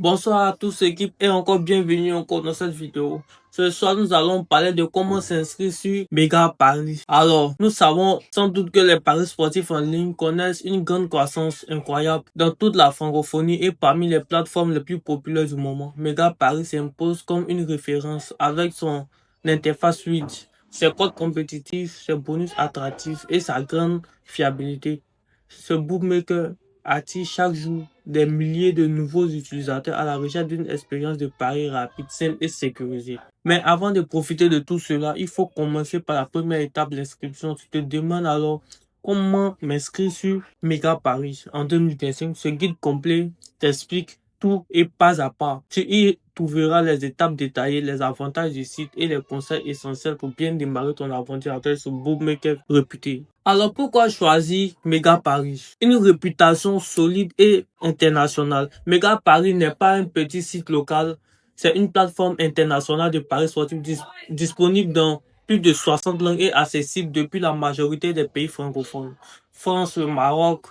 Bonsoir à tous équipe et encore bienvenue encore dans cette vidéo. Ce soir, nous allons parler de comment s'inscrire sur Mega Paris. Alors, nous savons sans doute que les paris sportifs en ligne connaissent une grande croissance incroyable dans toute la francophonie et parmi les plateformes les plus populaires du moment. Mega Paris s'impose comme une référence avec son interface fluide, ses codes compétitifs, ses bonus attractifs et sa grande fiabilité. Ce bookmaker attire chaque jour des milliers de nouveaux utilisateurs à la recherche d'une expérience de pari rapide, simple et sécurisée. Mais avant de profiter de tout cela, il faut commencer par la première étape, l'inscription. Tu te demandes alors comment m'inscrire sur Mega Paris en 2025. Ce guide complet t'explique tout et pas à pas. Tu y trouveras les étapes détaillées, les avantages du site et les conseils essentiels pour bien démarrer ton aventure avec ce bookmaker réputé. Alors pourquoi choisir Mega Paris? Une réputation solide et internationale. Mega Paris n'est pas un petit site local, c'est une plateforme internationale de paris sportifs disponible dans plus de 60 langues et accessible depuis la majorité des pays francophones. France, le Maroc,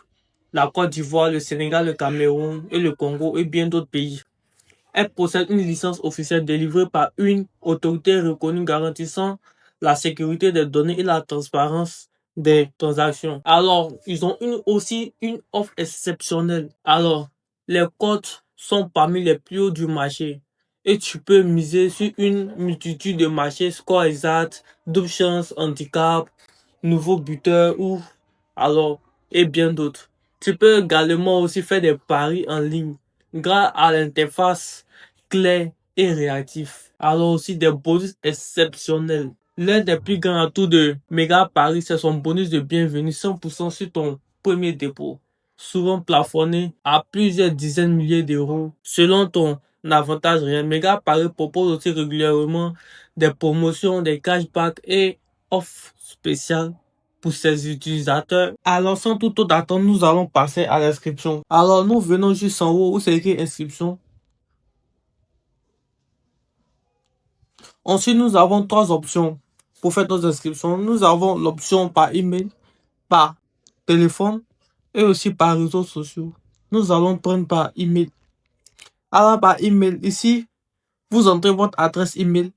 la Côte d'Ivoire, le Sénégal, le Cameroun et le Congo et bien d'autres pays. Elle possède une licence officielle délivrée par une autorité reconnue garantissant la sécurité des données et la transparence des transactions. Alors, ils ont aussi une offre exceptionnelle. Alors, les cotes sont parmi les plus hauts du marché. Et tu peux miser sur une multitude de marchés, score exact, double chance, handicap, nouveau buteur ou alors et bien d'autres. Tu peux également aussi faire des paris en ligne grâce à l'interface claire et réactive. Alors aussi des bonus exceptionnels. L'un des plus grands atouts de Mega Paris, c'est son bonus de bienvenue 100% sur ton premier dépôt, souvent plafonné à plusieurs dizaines de milliers d'euros selon ton avantage réel. Mega Paris propose aussi régulièrement des promotions, des cashbacks et offres spéciales pour ses utilisateurs. Alors sans toute autre attente, nous allons passer à l'inscription. Alors nous venons juste en haut où c'est écrit inscription. Ensuite, nous avons trois options pour faire nos inscriptions. Nous avons l'option par email, par téléphone et aussi par réseaux sociaux. Nous allons prendre par email. Alors par email, ici, vous entrez votre adresse email.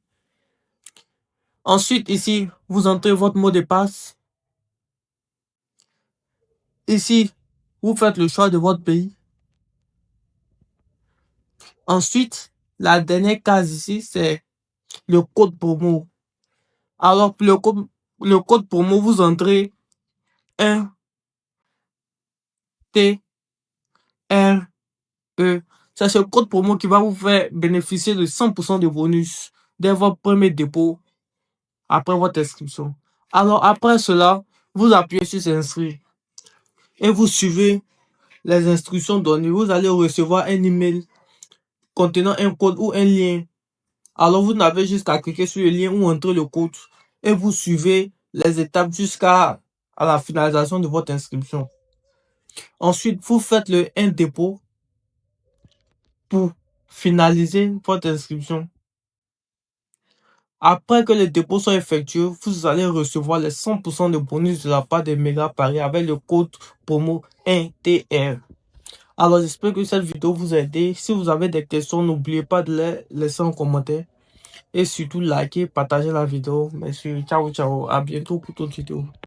Ensuite, ici, vous entrez votre mot de passe. Ici, vous faites le choix de votre pays. Ensuite, la dernière case ici, c'est le code promo. Alors, pour le code promo, vous entrez 1 T R E. C'est ce code promo qui va vous faire bénéficier de 100% de bonus dès votre premier dépôt après votre inscription. Alors, après cela, vous appuyez sur s'inscrire et vous suivez les instructions données. Vous allez recevoir un email contenant un code ou un lien. Alors, vous n'avez juste qu'à cliquer sur le lien ou entrer le code et vous suivez les étapes jusqu'à la finalisation de votre inscription. Ensuite, vous faites un dépôt pour finaliser votre inscription. Après que le dépôt soit effectué, vous allez recevoir les 100% de bonus de la part de Mega Paris avec le code promo NTR. Alors, j'espère que cette vidéo vous a aidé. Si vous avez des questions, n'oubliez pas de les laisser en commentaire. Et surtout, likez, partagez la vidéo. Merci, ciao, ciao. À bientôt pour d'autres vidéos.